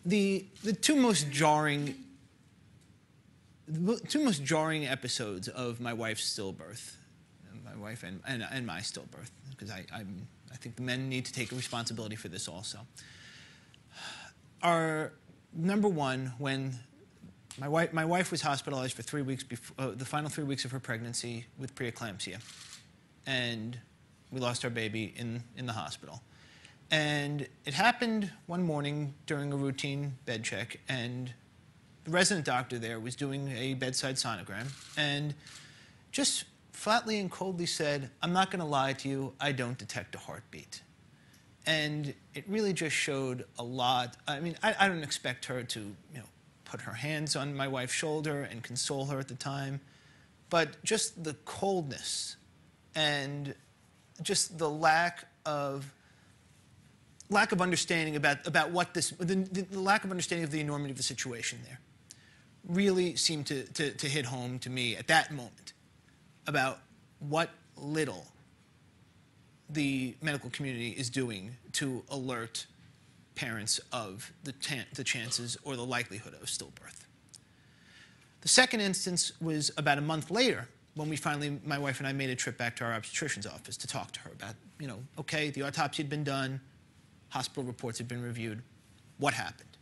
The two most jarring episodes of my wife's stillbirth, my wife and my stillbirth, because I think the men need to take responsibility for this also, are number one, when my wife was hospitalized for 3 weeks before the final 3 weeks of her pregnancy with preeclampsia, and we lost our baby in the hospital. And it happened one morning during a routine bed check, and the resident doctor there was doing a bedside sonogram and just flatly and coldly said, "I'm not going to lie to you, I don't detect a heartbeat." And it really just showed a lot. I mean, I don't expect her to, put her hands on my wife's shoulder and console her at the time, but just the coldness and just the lack of understanding about what the lack of understanding of the enormity of the situation there really seemed to hit home to me at that moment about what little the medical community is doing to alert parents of the chances or the likelihood of stillbirth. The second instance was about a month later when my wife and I made a trip back to our obstetrician's office to talk to her about, okay, the autopsy had been done, hospital reports had been reviewed, what happened?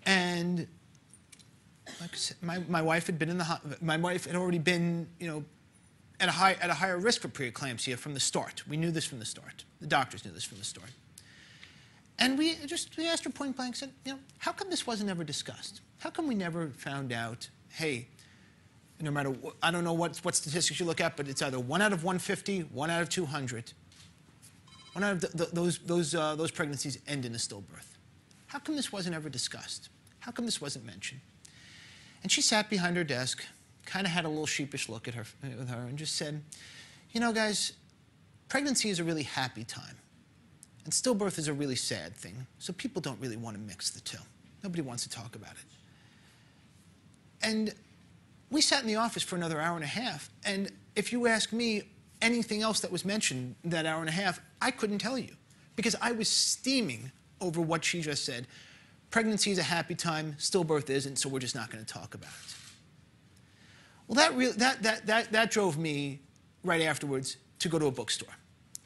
And like I said, my wife had been my wife had already been, at a higher risk for preeclampsia from the start. We knew this from the start. The doctors knew this from the start. And we asked her point blank, said, how come this wasn't ever discussed? How come we never found out, hey, no matter I don't know what statistics you look at, but it's either 1 out of 150, 1 out of 200. One out of those pregnancies end in a stillbirth. How come this wasn't ever discussed? How come this wasn't mentioned? And she sat behind her desk, kind of had a little sheepish look at her, and just said, guys, pregnancy is a really happy time. And stillbirth is a really sad thing, so people don't really want to mix the two. Nobody wants to talk about it. And we sat in the office for another hour and a half, and if you ask me anything else that was mentioned that hour and a half, I couldn't tell you, because I was steaming over what she just said. Pregnancy is a happy time, stillbirth isn't, so we're just not going to talk about it. Well, that drove me right afterwards to go to a bookstore.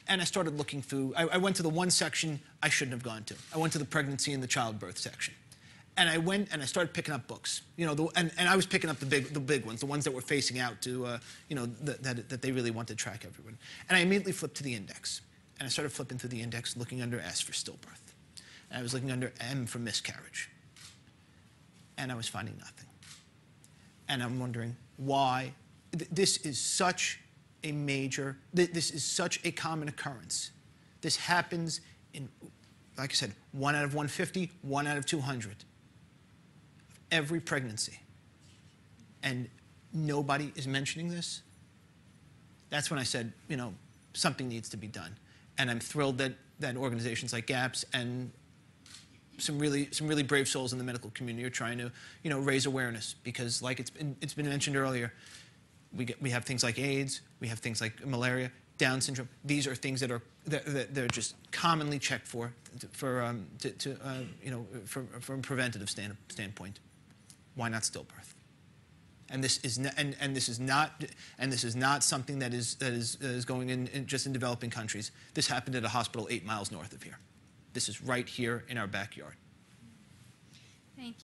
And I started looking through. I went to the one section I shouldn't have gone to. I went to the pregnancy and the childbirth section. And I went and I started picking up books. And I was picking up the big ones, the ones that were facing out to, that they really wanted to track everyone. And I immediately flipped to the index. And I started flipping through the index, looking under S for stillbirth. And I was looking under M for miscarriage. And I was finding nothing. And I'm wondering why. This is such a common occurrence. This happens in, like I said, 1 out of 150, 1 out of 200. Every pregnancy. And nobody is mentioning this. That's when I said, something needs to be done. And I'm thrilled that organizations like GAPS and some really brave souls in the medical community are trying to, raise awareness, because like it's been mentioned earlier, we have things like AIDS, we have things like malaria, Down syndrome. These are things that they're just commonly checked from a preventative standpoint. Why not stillbirth? And this is not something that is going in just in developing countries. This happened at a hospital 8 miles north of here. This is right here in our backyard. Thank you.